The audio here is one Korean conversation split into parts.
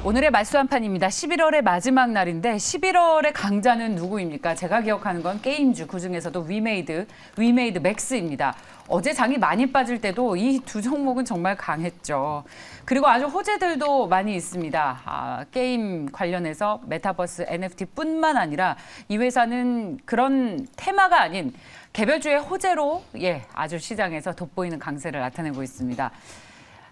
오늘의 말수 한 판입니다. 11월의 마지막 날인데 11월의 강자는 누구입니까? 제가 기억하는 건 게임주, 그중에서도 위메이드 맥스입니다. 어제 장이 많이 빠질 때도 이 두 종목은 정말 강했죠. 그리고 아주 호재들도 많이 있습니다. 게임 관련해서 메타버스 NFT뿐만 아니라 이 회사는 그런 테마가 아닌 개별주의 호재로 아주 시장에서 돋보이는 강세를 나타내고 있습니다.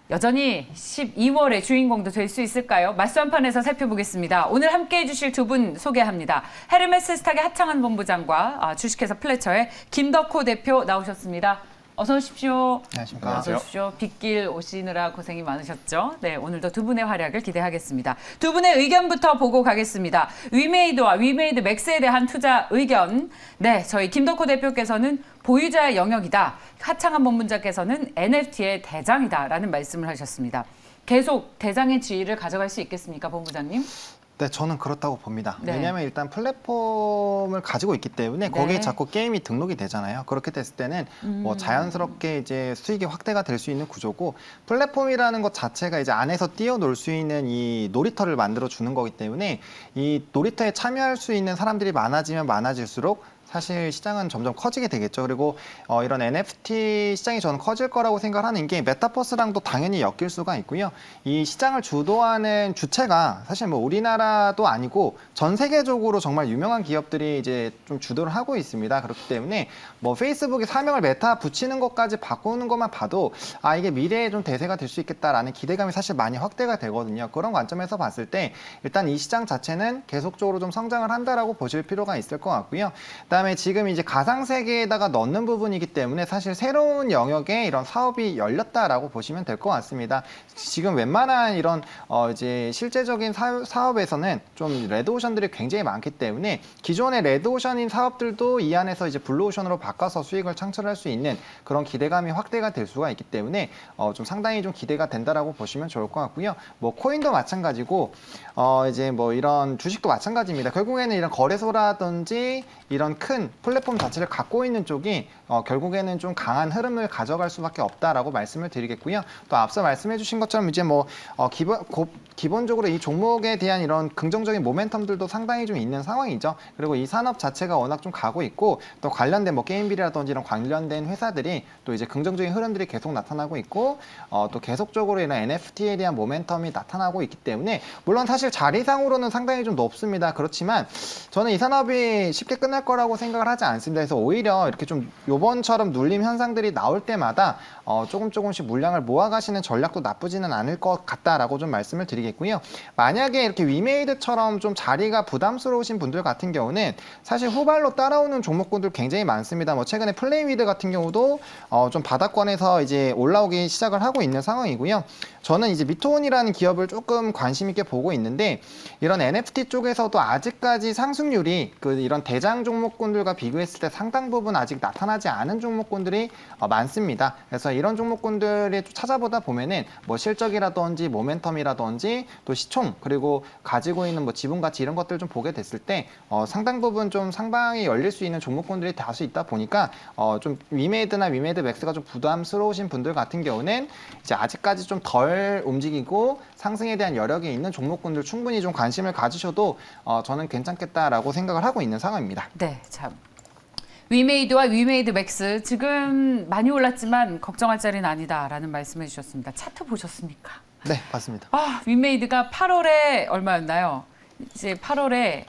여전히 12월의 주인공도 될 수 있을까요? 말수 한 판에서 살펴보겠습니다. 오늘 함께해 주실 두 분 소개합니다. 헤르메스 스탁의 하창한 본부장과 주식회사 플래처의 김덕호 대표 나오셨습니다. 어서 오십시오. 안녕하십니까. 어서 오십시오. 빗길 오시느라 고생이 많으셨죠? 네, 오늘도 두 분의 활약을 기대하겠습니다. 두 분의 의견부터 보고 가겠습니다. 위메이드와 위메이드 맥스에 대한 투자 의견. 네, 저희 김덕호 대표께서는 보유자의 영역이다. 하창한 본부장께서는 NFT의 대장이다라는 말씀을 하셨습니다. 계속 대장의 지위를 가져갈 수 있겠습니까, 본부장님? 네, 저는 그렇다고 봅니다. 네. 왜냐하면 일단 플랫폼을 가지고 있기 때문에 거기에 자꾸 게임이 등록이 되잖아요. 그렇게 됐을 때는 뭐 자연스럽게 이제 수익이 확대가 될 수 있는 구조고, 플랫폼이라는 것 자체가 이제 안에서 뛰어놀 수 있는 이 놀이터를 만들어 주는 거기 때문에 이 놀이터에 참여할 수 있는 사람들이 많아지면 많아질수록 사실 시장은 점점 커지게 되겠죠. 그리고 이런 NFT 시장이 저는 커질 거라고 생각하는 게 메타버스랑도 당연히 엮일 수가 있고요. 이 시장을 주도하는 주체가 사실 뭐 우리나라도 아니고 전 세계적으로 정말 유명한 기업들이 이제 좀 주도를 하고 있습니다. 그렇기 때문에 뭐 페이스북이 사명을 메타 붙이는 것까지 바꾸는 것만 봐도 이게 미래에 좀 대세가 될 수 있겠다라는 기대감이 사실 많이 확대가 되거든요. 그런 관점에서 봤을 때 일단 이 시장 자체는 계속적으로 좀 성장을 한다라고 보실 필요가 있을 것 같고요. 그다음에 지금 이제 가상 세계에다가 넣는 부분이기 때문에 사실 새로운 영역에 이런 사업이 열렸다라고 보시면 될 것 같습니다. 지금 웬만한 이런 이제 실제적인 사업에서는 좀 레드오션들이 굉장히 많기 때문에 기존의 레드오션인 사업들도 이 안에서 이제 블루오션으로 바꿔서 수익을 창출할 수 있는 그런 기대감이 확대가 될 수가 있기 때문에 좀 상당히 좀 기대가 된다라고 보시면 좋을 것 같고요. 뭐 코인도 마찬가지고 이제 뭐 이런 주식도 마찬가지입니다. 결국에는 이런 거래소라든지 이런 큰 플랫폼 자체를 갖고 있는 쪽이 결국에는 좀 강한 흐름을 가져갈 수밖에 없다라고 말씀을 드리겠고요. 또 앞서 말씀해 주신 것처럼 이제 뭐 기본적으로 이 종목에 대한 이런 긍정적인 모멘텀들도 상당히 좀 있는 상황이죠. 그리고 이 산업 자체가 워낙 좀 가고 있고, 또 관련된 뭐 게임비리라든지 이런 관련된 회사들이 또 이제 긍정적인 흐름들이 계속 나타나고 있고, 또 계속적으로 이런 NFT에 대한 모멘텀이 나타나고 있기 때문에, 물론 사실 자리상으로는 상당히 좀 높습니다. 그렇지만 저는 이 산업이 쉽게 끝날 거라고 생각을 하지 않습니다. 그래서 오히려 이렇게 좀 요번처럼 눌림 현상들이 나올 때마다 조금씩 물량을 모아가시는 전략도 나쁘지는 않을 것 같다라고 좀 말씀을 드리겠고요. 만약에 이렇게 위메이드처럼 좀 자리가 부담스러우신 분들 같은 경우는 사실 후발로 따라오는 종목군들 굉장히 많습니다. 뭐 최근에 플레이위드 같은 경우도 좀 바닥권에서 이제 올라오기 시작을 하고 있는 상황이고요. 저는 이제 미토온이라는 기업을 조금 관심 있게 보고 있는데, 이런 NFT 쪽에서도 아직까지 상승률이 이런 대장 종목군들과 비교했을 때 상당 부분 아직 나타나지 않은 종목군들이 많습니다. 그래서 이런 종목군들을 찾아보다 보면은 뭐 실적이라든지 모멘텀이라든지 또 시총, 그리고 가지고 있는 뭐 지분 가치 이런 것들 좀 보게 됐을 때 상당 부분 좀 상방이 열릴 수 있는 종목군들이 다수 있다 보니까 좀 위메이드나 위메이드 맥스가 좀 부담스러우신 분들 같은 경우는 이제 아직까지 좀 덜 움직이고 상승에 대한 여력이 있는 종목군들 충분히 좀 관심을 가지셔도 저는 괜찮겠다라고 생각을 하고 있는 상황입니다. 네, 참. 위메이드와 위메이드 맥스 지금 많이 올랐지만 걱정할 자리는 아니다라는 말씀해 주셨습니다. 차트 보셨습니까? 네, 맞습니다. 위메이드가 8월에 얼마였나요? 이제 8월에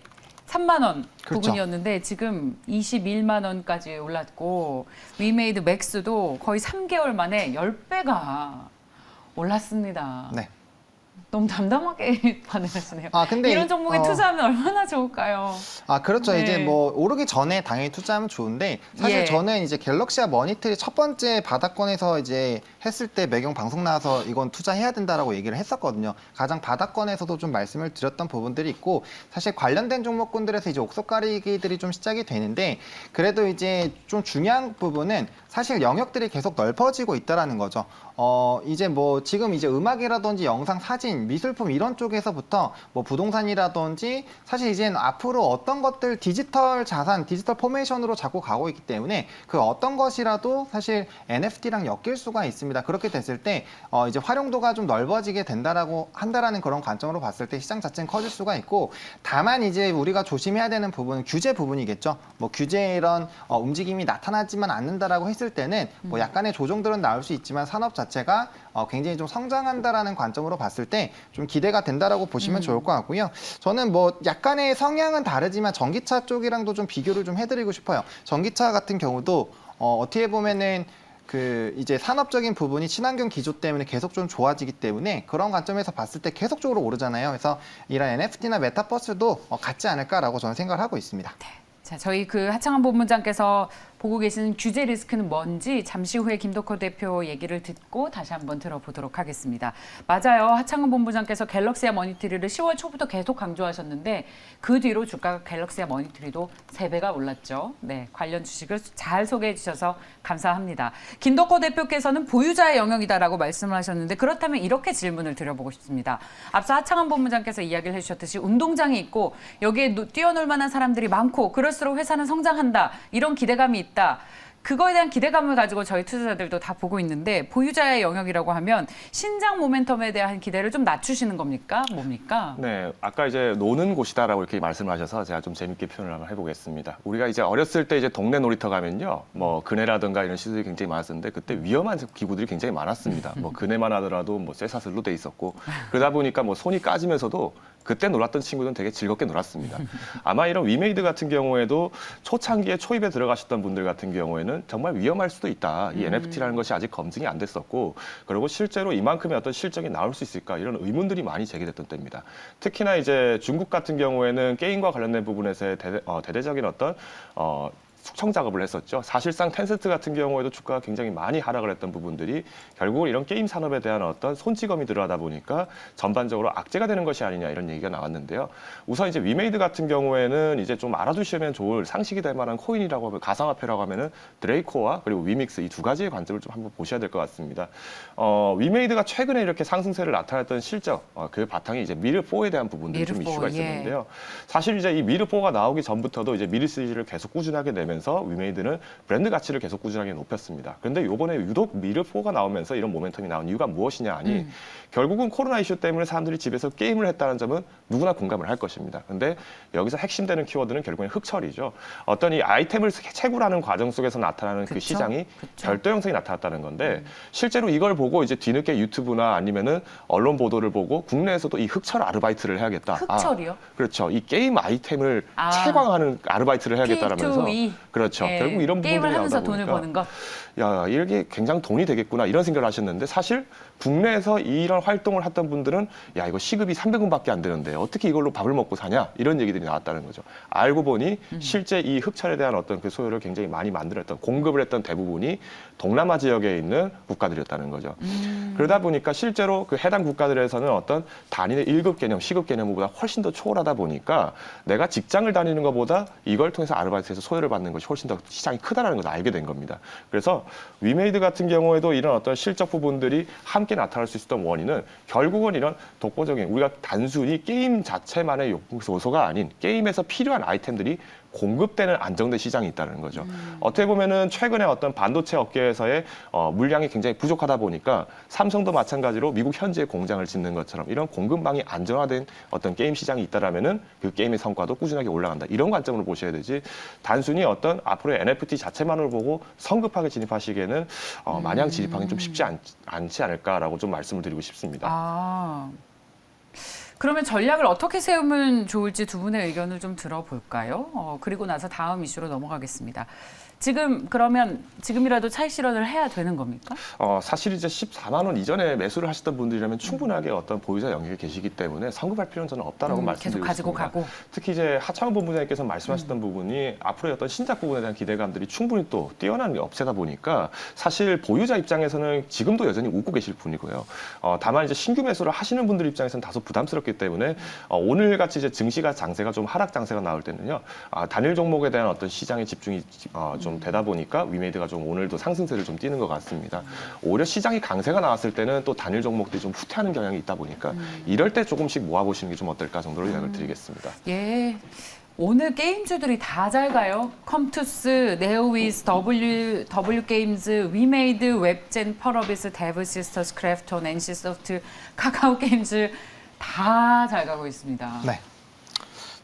3만 원 그렇죠. 부근이었는데 지금 21만 원까지 올랐고, 위메이드 맥스도 거의 3개월 만에 10배가 올랐습니다. 네. 너무 담담하게 반응하시네요. 근데 이런 종목에 투자하면 얼마나 좋을까요? 그렇죠. 네. 이제 뭐 오르기 전에 당연히 투자하면 좋은데, 사실 저는 이제 갤럭시와 머니틀이 첫 번째 바닥권에서 이제 했을 때 매경 방송 나와서 이건 투자해야 된다라고 얘기를 했었거든요. 가장 바닥권에서도 좀 말씀을 드렸던 부분들이 있고, 사실 관련된 종목군들에서 이제 옥석 가리기들이 좀 시작이 되는데, 그래도 이제 좀 중요한 부분은 사실 영역들이 계속 넓어지고 있다라는 거죠. 이제 뭐 지금 이제 음악이라든지 영상, 사진, 미술품 이런 쪽에서부터 뭐 부동산이라든지 사실 이제는 앞으로 어떤 것들 디지털 자산, 디지털 포메이션으로 자꾸 가고 있기 때문에 그 어떤 것이라도 사실 NFT랑 엮일 수가 있습니다. 그렇게 됐을 때 이제 활용도가 좀 넓어지게 한다라는 그런 관점으로 봤을 때 시장 자체는 커질 수가 있고, 다만 이제 우리가 조심해야 되는 부분은 규제 부분이겠죠. 뭐 규제 이런 움직임이 나타나지만 않는다라고 했을 때는 뭐 약간의 조정들은 나올 수 있지만 산업 자체가 굉장히 좀 성장한다라는 관점으로 봤을 때 좀 기대가 된다라고 보시면 좋을 것 같고요. 저는 뭐 약간의 성향은 다르지만 전기차 쪽이랑도 좀 비교를 좀 해드리고 싶어요. 전기차 같은 경우도 어떻게 보면은 그 이제 산업적인 부분이 친환경 기조 때문에 계속 좀 좋아지기 때문에 그런 관점에서 봤을 때 계속적으로 오르잖아요. 그래서 이런 NFT나 메타버스도 같지 않을까라고 저는 생각을 하고 있습니다. 자, 저희 그 하창한 본부장께서 보고 계시는 규제 리스크는 뭔지 잠시 후에 김덕호 대표 얘기를 듣고 다시 한번 들어보도록 하겠습니다. 맞아요. 하창은 본부장께서 갤럭시아 머니터리를 10월 초부터 계속 강조하셨는데 그 뒤로 주가가 갤럭시아 머니터리도 3배가 올랐죠. 네, 관련 주식을 잘 소개해 주셔서 감사합니다. 김덕호 대표께서는 보유자의 영역이다라고 말씀을 하셨는데 그렇다면 이렇게 질문을 드려보고 싶습니다. 앞서 하창한 본부장께서 이야기를 해주셨듯이 운동장이 있고 여기에 뛰어놀 만한 사람들이 많고 그럴수록 회사는 성장한다. 이런 기대감이 있다. 그거에 대한 기대감을 가지고 저희 투자자들도 다 보고 있는데 보유자의 영역이라고 하면 신장 모멘텀에 대한 기대를 좀 낮추시는 겁니까? 뭡니까? 네, 아까 이제 노는 곳이다라고 이렇게 말씀하셔서 제가 좀 재밌게 표현을 한번 해보겠습니다. 우리가 이제 어렸을 때 이제 동네 놀이터 가면요, 뭐 그네라든가 이런 시설이 굉장히 많았었는데 그때 위험한 기구들이 굉장히 많았습니다. 뭐 그네만 하더라도 뭐 쇠사슬로 돼 있었고 그러다 보니까 뭐 손이 까지면서도 그때 놀았던 친구들은 되게 즐겁게 놀았습니다. 아마 이런 위메이드 같은 경우에도 초창기에 초입에 들어가셨던 분들 같은 경우에는 정말 위험할 수도 있다. 이 NFT라는 것이 아직 검증이 안 됐었고, 그리고 실제로 이만큼의 어떤 실적이 나올 수 있을까 이런 의문들이 많이 제기됐던 때입니다. 특히나 이제 중국 같은 경우에는 게임과 관련된 부분에서의 대대적인 어떤 숙청 작업을 했었죠. 사실상 텐센트 같은 경우에도 주가가 굉장히 많이 하락을 했던 부분들이 결국은 이런 게임 산업에 대한 어떤 손찌검이 들어가다 보니까 전반적으로 악재가 되는 것이 아니냐 이런 얘기가 나왔는데요. 우선 이제 위메이드 같은 경우에는 이제 좀 알아두시면 좋을 상식이 될 만한 코인이라고 하면 가상화폐라고 하면은 드레이코와 그리고 위믹스 이 두 가지의 관점을 좀 한번 보셔야 될 것 같습니다. 위메이드가 최근에 이렇게 상승세를 나타냈던 실적 그 바탕이 이제 미르4에 대한 부분들이 좀 이슈가 있었는데요. 사실 이제 이 미르4가 나오기 전부터도 이제 미르3를 계속 꾸준하게 내면 위메이드는 브랜드 가치를 계속 꾸준하게 높였습니다. 그런데 이번에 유독 미르4가 나오면서 이런 모멘텀이 나온 이유가 무엇이냐 하니 결국은 코로나 이슈 때문에 사람들이 집에서 게임을 했다는 점은 누구나 공감을 할 것입니다. 그런데 여기서 핵심되는 키워드는 결국엔 흑철이죠. 어떤 이 아이템을 채굴하는 과정 속에서 나타나는 그 시장이 별도 형성이 나타났다는 건데 실제로 이걸 보고 이제 뒤늦게 유튜브나 아니면은 언론 보도를 보고 국내에서도 이 흑철 아르바이트를 해야겠다. 흑철이요? 그렇죠. 이 게임 아이템을 채광하는 아르바이트를 해야겠다라면서 그렇죠. 네. 결국 이런 부분들이 게임을 하면서 나오다 보니까 돈을 버는 것. 야, 이게 굉장히 돈이 되겠구나 이런 생각을 하셨는데 사실 국내에서 이런 활동을 했던 분들은 야, 이거 시급이 300원밖에 안 되는데 어떻게 이걸로 밥을 먹고 사냐 이런 얘기들이 나왔다는 거죠. 알고 보니 실제 이 흑철에 대한 어떤 그 소요를 굉장히 많이 만들었던 공급을 했던 대부분이 동남아 지역에 있는 국가들이었다는 거죠. 그러다 보니까 실제로 그 해당 국가들에서는 어떤 단위의 1급 개념, 시급 개념보다 훨씬 더 초월하다 보니까 내가 직장을 다니는 것보다 이걸 통해서 아르바이트에서 소요를 받는 것이 훨씬 더 시장이 크다라는 걸 알게 된 겁니다. 그래서 위메이드 같은 경우에도 이런 어떤 실적 부분들이 함께 나타날 수 있었던 원인은 결국은 이런 독보적인 우리가 단순히 게임 자체만의 요소가 아닌 게임에서 필요한 아이템들이 공급되는 안정된 시장이 있다는 거죠. 어떻게 보면은 최근에 어떤 반도체 업계에서의 물량이 굉장히 부족하다 보니까 삼성도 마찬가지로 미국 현지에 공장을 짓는 것처럼 이런 공급망이 안정화된 어떤 게임 시장이 있다라면은 그 게임의 성과도 꾸준하게 올라간다. 이런 관점으로 보셔야 되지 단순히 어떤 앞으로의 NFT 자체만을 보고 성급하게 진입하시기에는 마냥 진입하기는 좀 쉽지 않지 않을까라고 좀 말씀을 드리고 싶습니다. 그러면 전략을 어떻게 세우면 좋을지 두 분의 의견을 좀 들어볼까요? 그리고 나서 다음 이슈로 넘어가겠습니다. 그러면 지금이라도 차익 실현을 해야 되는 겁니까? 사실 이제 14만 원 이전에 매수를 하셨던 분들이라면 충분하게 어떤 보유자 영역에 계시기 때문에 성급할 필요는 저는 없다라고 말씀드리고 계속 가지고 있습니다. 가고. 특히 이제 하창원 본부장님께서 말씀하셨던 부분이 앞으로의 어떤 신작 부분에 대한 기대감들이 충분히 또 뛰어난 업체다 보니까 사실 보유자 입장에서는 지금도 여전히 웃고 계실 분이고요. 다만 이제 신규 매수를 하시는 분들 입장에서는 다소 부담스럽기 때문에 오늘 같이 이제 증시가 장세가 좀 하락 장세가 나올 때는요. 단일 종목에 대한 어떤 시장의 집중이 좀 좀 되다 보니까 위메이드가 좀 오늘도 상승세를 좀 띄는 것 같습니다. 오히려 시장이 강세가 나왔을 때는 또 단일 종목들이 좀 후퇴하는 경향이 있다 보니까 이럴 때 조금씩 모아보시는 게 좀 어떨까 정도로 요약을 드리겠습니다. 예. 오늘 게임주들이 다 잘 가요. 컴투스, 네오위즈, W 게임즈, 위메이드, 웹젠, 펄어비스, 데브시스터스, 크래프톤, NC소프트, 카카오 게임즈 다 잘 가고 있습니다. 네.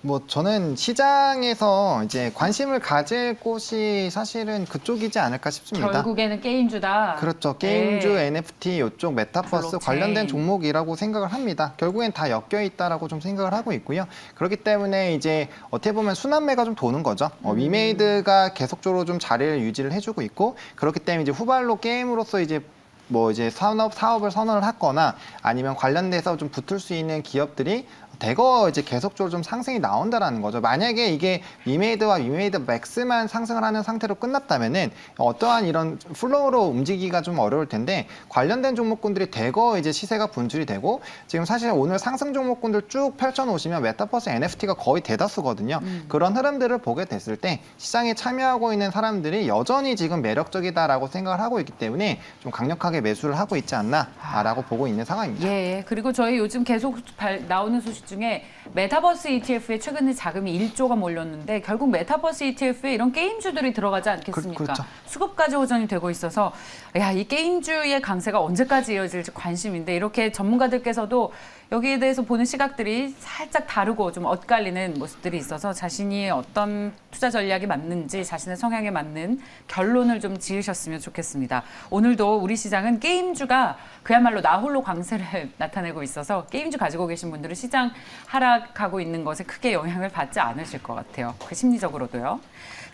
뭐 저는 시장에서 이제 관심을 가질 곳이 사실은 그쪽이지 않을까 싶습니다. 결국에는 게임주다. 그렇죠. 게임주, 네. NFT, 이쪽 메타버스 블록체인. 관련된 종목이라고 생각을 합니다. 결국엔 다 엮여 있다라고 좀 생각을 하고 있고요. 그렇기 때문에 이제 어떻게 보면 순환매가 좀 도는 거죠. 위메이드가 계속적으로 좀 자리를 유지를 해주고 있고 그렇기 때문에 이제 후발로 게임으로서 이제 뭐 이제 사업을 선언을 하거나 아니면 관련돼서 좀 붙을 수 있는 기업들이 대거 이제 계속적으로 좀 상승이 나온다라는 거죠. 만약에 이게 위메이드와 위메이드 맥스만 상승을 하는 상태로 끝났다면은 어떠한 이런 플로우로 움직이기가 좀 어려울 텐데 관련된 종목군들이 대거 이제 시세가 분출이 되고 지금 사실 오늘 상승 종목군들 쭉 펼쳐놓으시면 메타버스 NFT가 거의 대다수거든요. 그런 흐름들을 보게 됐을 때 시장에 참여하고 있는 사람들이 여전히 지금 매력적이다라고 생각을 하고 있기 때문에 좀 강력하게 매수를 하고 있지 않나라고 보고 있는 상황입니다. 예, 그리고 저희 요즘 계속 나오는 소식 중에 메타버스 ETF에 최근에 자금이 1조가 몰렸는데 결국 메타버스 ETF에 이런 게임주들이 들어가지 않겠습니까? 그렇죠. 수급까지 호전이 되고 있어서 야, 이 게임주의 강세가 언제까지 이어질지 관심인데 이렇게 전문가들께서도 여기에 대해서 보는 시각들이 살짝 다르고 좀 엇갈리는 모습들이 있어서 자신이 어떤 투자 전략이 맞는지 자신의 성향에 맞는 결론을 좀 지으셨으면 좋겠습니다. 오늘도 우리 시장은 게임주가 그야말로 나홀로 강세를 나타내고 있어서 게임주 가지고 계신 분들은 시장 하락하고 있는 것에 크게 영향을 받지 않으실 것 같아요. 그 심리적으로도요.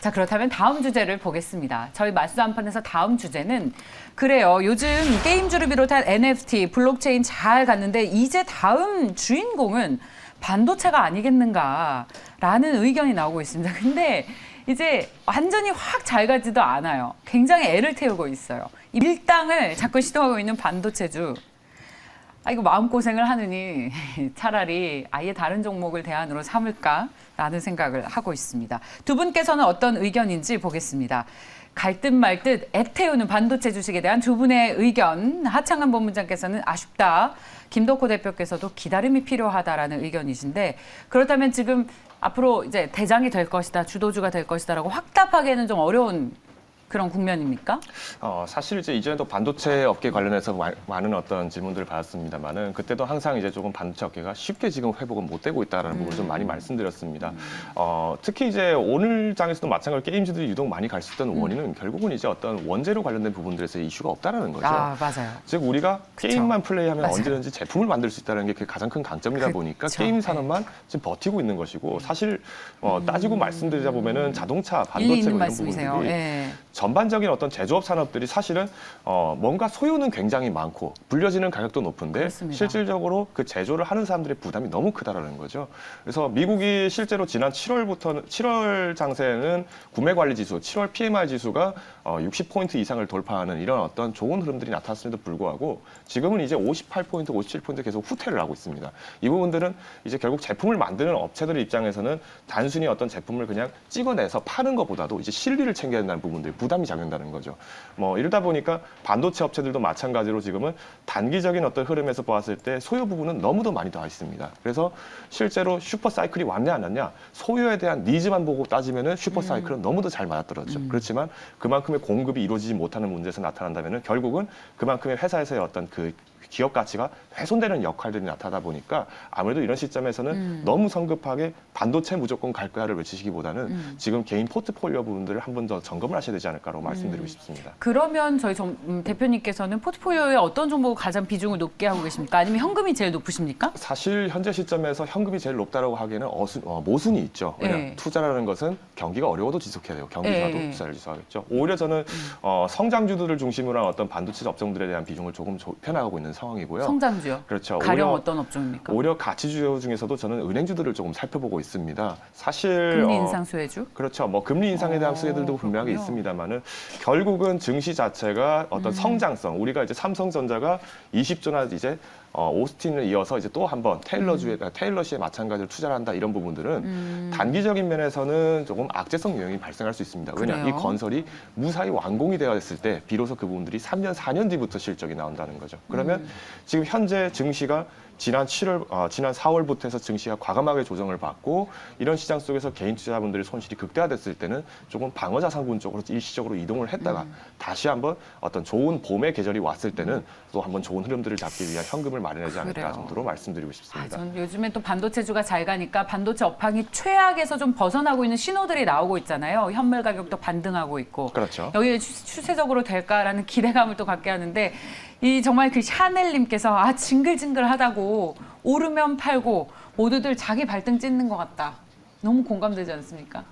자, 그렇다면 다음 주제를 보겠습니다. 저희 마수도 한판에서 다음 주제는 그래요. 요즘 게임주를 비롯한 NFT, 블록체인 잘 갔는데 이제 다음 주인공은 반도체가 아니겠는가라는 의견이 나오고 있습니다. 근데 이제 완전히 확 잘 가지도 않아요. 굉장히 애를 태우고 있어요. 이 밀당을 자꾸 시도하고 있는 반도체주. 이거 마음고생을 하느니 차라리 아예 다른 종목을 대안으로 삼을까라는 생각을 하고 있습니다. 두 분께서는 어떤 의견인지 보겠습니다. 갈 듯 말 듯 애태우는 반도체 주식에 대한 두 분의 의견. 하창한 본부장께서는 아쉽다. 김덕호 대표께서도 기다림이 필요하다라는 의견이신데 그렇다면 지금 앞으로 이제 대장이 될 것이다, 주도주가 될 것이다라고 확답하기에는 좀 어려운 그런 국면입니까? 사실 이제 이전에도 반도체 업계 관련해서 많은 어떤 질문들을 받았습니다만은 그때도 항상 이제 조금 반도체 업계가 쉽게 지금 회복은 못 되고 있다라는 부분을 좀 많이 말씀드렸습니다. 특히 이제 오늘 장에서도 마찬가지로 게임주들이 유독 많이 갈 수 있던 원인은 결국은 이제 어떤 원재료 관련된 부분들에서 이슈가 없다라는 거죠. 아, 맞아요. 즉 우리가 그쵸. 게임만 플레이하면 맞아요. 언제든지 제품을 만들 수 있다는 게 그게 가장 큰 강점이다 보니까 그쵸. 게임 산업만 지금 버티고 있는 것이고 사실 따지고 말씀드리자 보면은 자동차, 일리 반도체 있는 이런 말씀이세요. 부분들이 예. 전반적인 어떤 제조업 산업들이 사실은 뭔가 소요는 굉장히 많고 불려지는 가격도 높은데 그렇습니다. 실질적으로 그 제조를 하는 사람들의 부담이 너무 크다라는 거죠. 그래서 미국이 실제로 지난 7월 장세에는 구매 관리 지수, 7월 PMI 지수가 60포인트 이상을 돌파하는 이런 어떤 좋은 흐름들이 나타났음에도 불구하고 지금은 이제 58포인트, 57포인트 계속 후퇴를 하고 있습니다. 이 부분들은 이제 결국 제품을 만드는 업체들 입장에서는 단순히 어떤 제품을 그냥 찍어내서 파는 것보다도 이제 실리를 챙겨야 된다는 부분들 부담이 작용한다는 거죠. 뭐 이러다 보니까 반도체 업체들도 마찬가지로 지금은 단기적인 어떤 흐름에서 보았을 때 소요 부분은 너무도 많이 나와 있습니다. 그래서 실제로 슈퍼 사이클이 왔냐 안 왔냐 소요에 대한 니즈만 보고 따지면은 슈퍼 사이클은 너무도 잘 맞아떨어졌죠. 그렇지만 그만큼의 공급이 이루어지지 못하는 문제에서 나타난다면은 결국은 그만큼의 회사에서의 어떤 그 기업 가치가 훼손되는 역할들이 나타나다 보니까 아무래도 이런 시점에서는 너무 성급하게 반도체 무조건 갈 거야를 외치시기보다는 지금 개인 포트폴리오 부분들을 한 번 더 점검을 하셔야 되지 않을까라고 말씀드리고 싶습니다. 그러면 저희 대표님께서는 포트폴리오에 어떤 종목을 가장 비중을 높게 하고 계십니까? 아니면 현금이 제일 높으십니까? 사실 현재 시점에서 현금이 제일 높다라고 하기에는 모순이 있죠. 왜냐하면 네. 투자라는 것은 경기가 어려워도 지속해야 돼요. 경기 좋아도 네. 투자를 지속하겠죠. 오히려 저는 성장주들을 중심으로 한 어떤 반도체 업종들에 대한 비중을 조금 좁혀나가고 있는 상황이고요. 성장주요? 그렇죠. 가령 오히려 어떤 업종입니까? 오히려 가치주요 중에서도 저는 은행주들을 조금 살펴보고 있습니다. 사실 금리 인상 수혜주? 그렇죠. 뭐 금리 인상에 대한 수혜들도 분명하게 그렇군요. 있습니다만은 결국은 증시 자체가 어떤 성장성 우리가 이제 삼성전자가 20조나 이제 오스틴을 이어서 이제 또 한번 테일러시에 마찬가지로 투자를 한다 이런 부분들은 단기적인 면에서는 조금 악재성 요인이 발생할 수 있습니다. 왜냐 그래요? 이 건설이 무사히 완공이 되었을 때 비로소 그 부분들이 3년, 4년 뒤부터 실적이 나온다는 거죠. 그러면 지금 현재 증시가 지난 4월부터 해서 증시가 과감하게 조정을 받고 이런 시장 속에서 개인 투자자분들의 손실이 극대화됐을 때는 조금 방어 자산군 쪽으로 일시적으로 이동을 했다가 다시 한번 어떤 좋은 봄의 계절이 왔을 때는 또 한번 좋은 흐름들을 잡기 위한 현금을 마련하지 않을까 그래요. 정도로 말씀드리고 싶습니다. 전 요즘엔 또 반도체주가 잘 가니까 반도체 업황이 최악에서 좀 벗어나고 있는 신호들이 나오고 있잖아요. 현물 가격도 반등하고 있고. 그렇죠. 여기 추세적으로 될까라는 기대감을 또 갖게 하는데 이 정말 그 샤넬님께서 징글징글하다고 오르면 팔고 모두들 자기 발등 찢는 것 같다. 너무 공감되지 않습니까?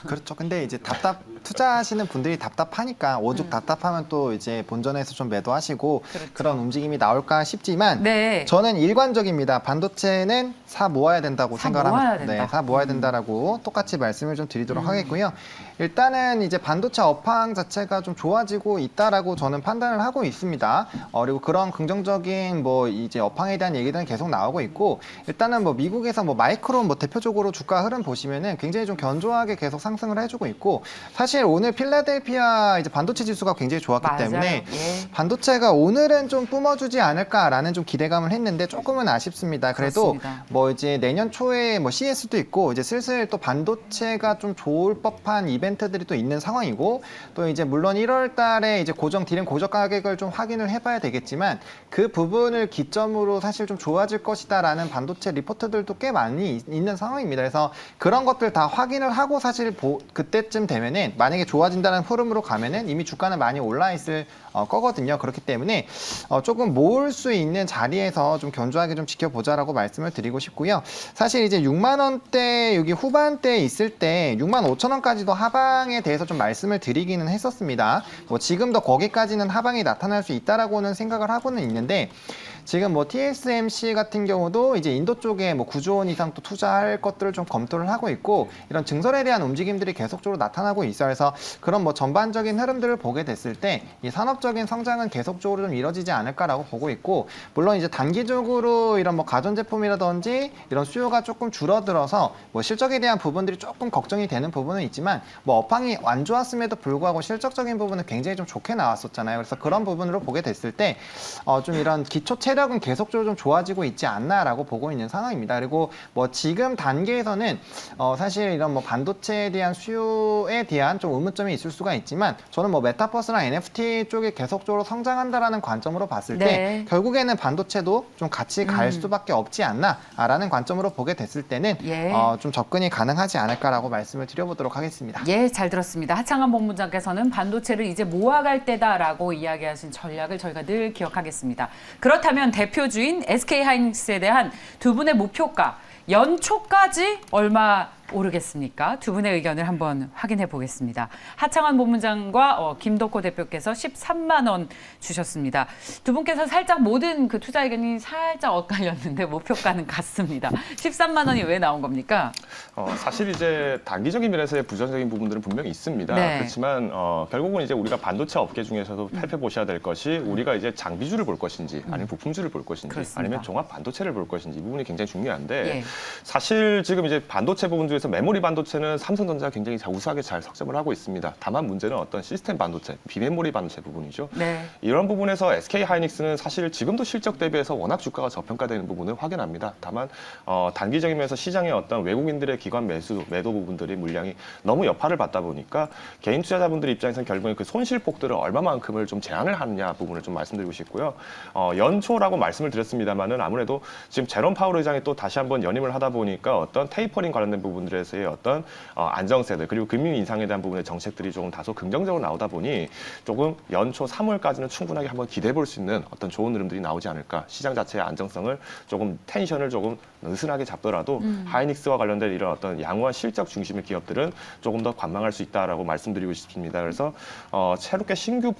그렇죠. 근데 이제 투자하시는 분들이 답답하니까 오죽 답답하면 또 이제 본전에서 좀 매도하시고 그렇죠. 그런 움직임이 나올까 싶지만 네. 저는 일관적입니다. 반도체는 사 모아야 된다고 사 모아야 생각합니다. 된다. 네, 사 모아야 된다라고 똑같이 말씀을 좀 드리도록 하겠고요. 일단은 이제 반도체 업황 자체가 좀 좋아지고 있다라고 저는 판단을 하고 있습니다. 그리고 그런 긍정적인 뭐 이제 업황에 대한 얘기들은 계속 나오고 있고 일단은 뭐 미국에서 뭐 마이크론 뭐 대표적으로 주가 흐름 보시면은 굉장히 좀 견조하게 계속 상승을 해주고 있고 사실 오늘 필라델피아 이제 반도체 지수가 굉장히 좋았기 맞아요. 때문에 예. 반도체가 오늘은 좀 뿜어주지 않을까라는 좀 기대감을 했는데 조금은 아쉽습니다. 그래도 그렇습니다. 뭐 이제 내년 초에 뭐 CS도 있고 이제 슬슬 또 반도체가 좀 좋을 법한 이벤트들이 또 있는 상황이고 또 이제 물론 1월 달에 이제 디램 고정 가격을 좀 확인을 해봐야 되겠지만 그 부분을 기점으로 사실 좀 좋아질 것이다라는 반도체 리포트들도 꽤 많이 있는 상황입니다. 그래서 그런 것들 다 확인을 하고 사실 그때쯤 되면은 만약에 좋아진다는 흐름으로 가면은 이미 주가는 많이 올라 있을 거거든요. 그렇기 때문에 조금 모을 수 있는 자리에서 좀 견조하게 좀 지켜보자라고 말씀을 드리고 싶고요. 사실 이제 6만 원대 여기 후반대에 있을 때 6만 5천 원까지도 하방에 대해서 좀 말씀을 드리기는 했었습니다. 뭐 지금도 거기까지는 하방이 나타날 수 있다라고는 생각을 하고는 있는데 지금 뭐 TSMC 같은 경우도 이제 인도 쪽에 뭐 9조 원 이상 또 투자할 것들을 좀 검토를 하고 있고 이런 증설에 대한 움직임들이 계속적으로 나타나고 있어요. 그래서 그런 뭐 전반적인 흐름들을 보게 됐을 때 이 산업적인 성장은 계속적으로 좀 이뤄지지 않을까라고 보고 있고 물론 이제 단기적으로 이런 뭐 가전제품이라든지 이런 수요가 조금 줄어들어서 뭐 실적에 대한 부분들이 조금 걱정이 되는 부분은 있지만 뭐 업황이 안 좋았음에도 불구하고 실적적인 부분은 굉장히 좀 좋게 나왔었잖아요. 그래서 그런 부분으로 보게 됐을 때 좀 이런 기초 체력은 계속적으로 좀 좋아지고 있지 않나라고 보고 있는 상황입니다. 그리고 뭐 지금 단계에서는 사실 이런 뭐 반도체에 대한 수요에 대한 좀 의문점이 있을 수가 있지만 저는 뭐 메타버스랑 NFT 쪽에 계속적으로 성장한다라는 관점으로 봤을 때 네. 결국에는 반도체도 좀 같이 갈 수밖에 없지 않나라는 관점으로 보게 됐을 때는 예. 좀 접근이 가능하지 않을까라고 말씀을 드려보도록 하겠습니다. 예, 잘 들었습니다. 하창한 본부장께서는 반도체를 이제 모아갈 때다라고 이야기하신 전략을 저희가 늘 기억하겠습니다. 그렇다면 대표주인 SK하이닉스에 대한 두 분의 목표가 연초까지 얼마 오르겠습니까? 두 분의 의견을 한번 확인해 보겠습니다. 하창환 본부장과 김덕호 대표께서 13만 원 주셨습니다. 두 분께서 살짝 모든 그 투자 의견이 살짝 엇갈렸는데 목표가는 같습니다. 13만 원이 왜 나온 겁니까? 사실 이제 단기적인 면에서의 부정적인 부분들은 분명히 있습니다. 네. 그렇지만 결국은 이제 우리가 반도체 업계 중에서도 살펴보셔야 될 것이 우리가 이제 장비주를 볼 것인지 아니면 부품주를 볼 것인지 그렇습니다. 아니면 종합 반도체를 볼 것인지 이 부분이 굉장히 중요한데 예. 사실 지금 이제 반도체 부분 중에서 메모리 반도체는 삼성전자가 굉장히 우수하게 잘 석점을 하고 있습니다. 다만 문제는 어떤 시스템 반도체, 비메모리 반도체 부분이죠. 네. 이런 부분에서 SK하이닉스는 사실 지금도 실적 대비해서 워낙 주가가 저평가되는 부분을 확인합니다. 다만 단기적인 면에서 시장의 어떤 외국인들의 기관 매도 부분들이 물량이 너무 여파를 받다 보니까 개인 투자자분들 입장에서는 결국에 그 손실폭들을 얼마만큼을 좀 제한을 하느냐 부분을 좀 말씀드리고 싶고요. 연초라고 말씀을 드렸습니다만은 아무래도 지금 제롬 파월 의장이 또 다시 한번 연임을 하다 보니까 어떤 테이퍼링 관련된 부분들에서의 어떤 안정세들 그리고 금융 인상에 대한 부분의 정책들이 조금 다소 긍정적으로 나오다 보니 조금 연초 3월까지는 충분하게 한번 기대해 볼 수 있는 어떤 좋은 흐름들이 나오지 않을까. 시장 자체의 안정성을 조금 텐션을 조금 느슨하게 잡더라도 하이닉스와 관련된 이런 어떤 양호한 실적 중심의 기업들은 조금 더 관망할 수 있다라고 말씀드리고 싶습니다. 그래서 새롭게 신규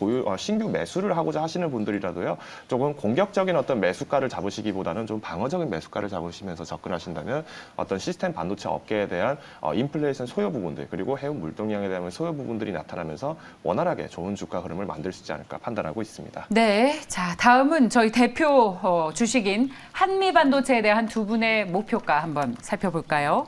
매수를 하고자 하시는 분들이라도요. 조금 공격적인 어떤 매수가를 잡으시기보다는 좀 방어적인 매수가를 잡으시면서 접근하신다면 어떤 시스템 반도체 업계에 대한 대한 인플레이션 소요 부분들 그리고 해운 물동량에 대한 소요 부분들이 나타나면서 원활하게 좋은 주가 흐름을 만들 수 있지 않을까 판단하고 있습니다. 네, 자 다음은 저희 대표 주식인 한미반도체에 대한 두 분의 목표가 한번 살펴볼까요?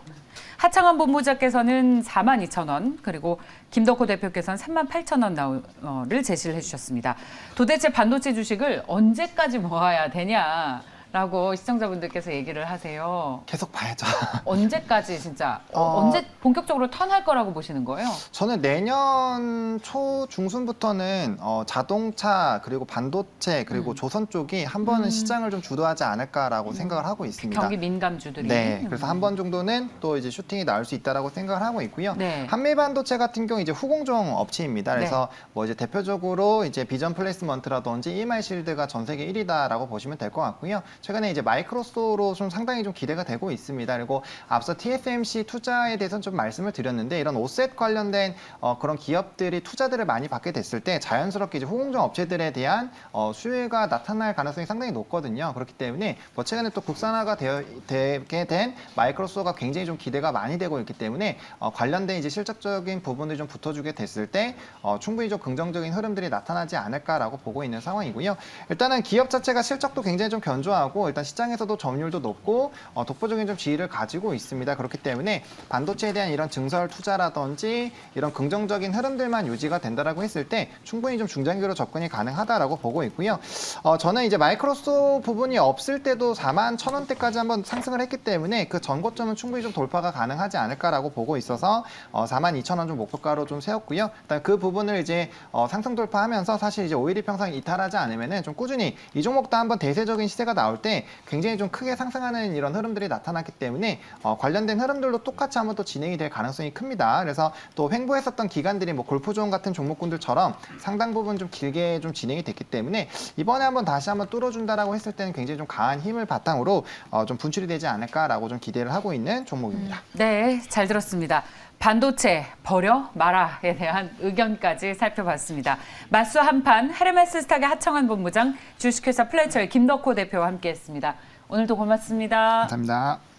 하창원 본부장께서는 42,000원, 그리고 김덕호 대표께서는 38,000원을 제시를 해주셨습니다. 도대체 반도체 주식을 언제까지 모아야 되냐라고 시청자분들께서 얘기를 하세요. 계속 봐야죠. 언제까지 진짜 언제 본격적으로 턴할 거라고 보시는 거예요? 저는 내년 초 중순부터는 자동차 그리고 반도체 그리고 조선 쪽이 한 번은 시장을 좀 주도하지 않을까라고 생각을 하고 있습니다. 경기 민감주들이. 네, 그래서 한 번 정도는 또 이제 슈팅이 나올 수 있다라고 생각을 하고 있고요. 네. 한미반도체 같은 경우 이제 후공정 업체입니다. 그래서 뭐 이제 대표적으로 이제 비전 플레이스먼트라든지 EMI 실드가 전 세계 1위다라고 보시면 될 것 같고요. 최근에 이제 마이크로소로 좀 상당히 좀 기대가 되고 있습니다. 그리고 앞서 TSMC 투자에 대해서는 좀 말씀을 드렸는데 이런 오셋 관련된 그런 기업들이 투자들을 많이 받게 됐을 때 자연스럽게 이제 후공정 업체들에 대한 수요가 나타날 가능성이 상당히 높거든요. 그렇기 때문에 뭐 최근에 또 국산화가 되게 된 마이크로소가 굉장히 좀 기대가 많이 되고 있기 때문에 관련된 이제 실적적인 부분들이 좀 붙어주게 됐을 때 충분히 좀 긍정적인 흐름들이 나타나지 않을까라고 보고 있는 상황이고요. 일단은 기업 자체가 실적도 굉장히 좀 견조하고 일단 시장에서도 점유율도 높고 독보적인 좀 지위를 가지고 있습니다. 그렇기 때문에 반도체에 대한 이런 증설 투자라든지 이런 긍정적인 흐름들만 유지가 된다라고 했을 때 충분히 좀 중장기로 접근이 가능하다라고 보고 있고요. 저는 이제 마이크로소 부분이 없을 때도 41,000원대까지 한번 상승을 했기 때문에 그 전고점은 충분히 좀 돌파가 가능하지 않을까라고 보고 있어서 42,000원 좀 목표가로 좀 세웠고요. 일단 그 부분을 이제 상승 돌파하면서 사실 이제 5일 이평선 이탈하지 않으면은 좀 꾸준히 이 종목도 한번 대세적인 시세가 나올 때 굉장히 좀 크게 상승하는 이런 흐름들이 나타났기 때문에 관련된 흐름들도 똑같이 한번 또 진행이 될 가능성이 큽니다. 그래서 또 횡보했었던 기관들이 뭐 골프존 같은 종목군들처럼 상당 부분 좀 길게 좀 진행이 됐기 때문에 이번에 한번 다시 한번 뚫어준다라고 했을 때는 굉장히 좀 강한 힘을 바탕으로 좀 분출이 되지 않을까라고 좀 기대를 하고 있는 종목입니다. 네, 잘 들었습니다. 반도체 버려 마라에 대한 의견까지 살펴봤습니다. 맞수 한판 헤르메스 스탁의 하창원 본부장, 주식회사 플래처의 김덕호 대표와 함께했습니다. 오늘도 고맙습니다. 감사합니다.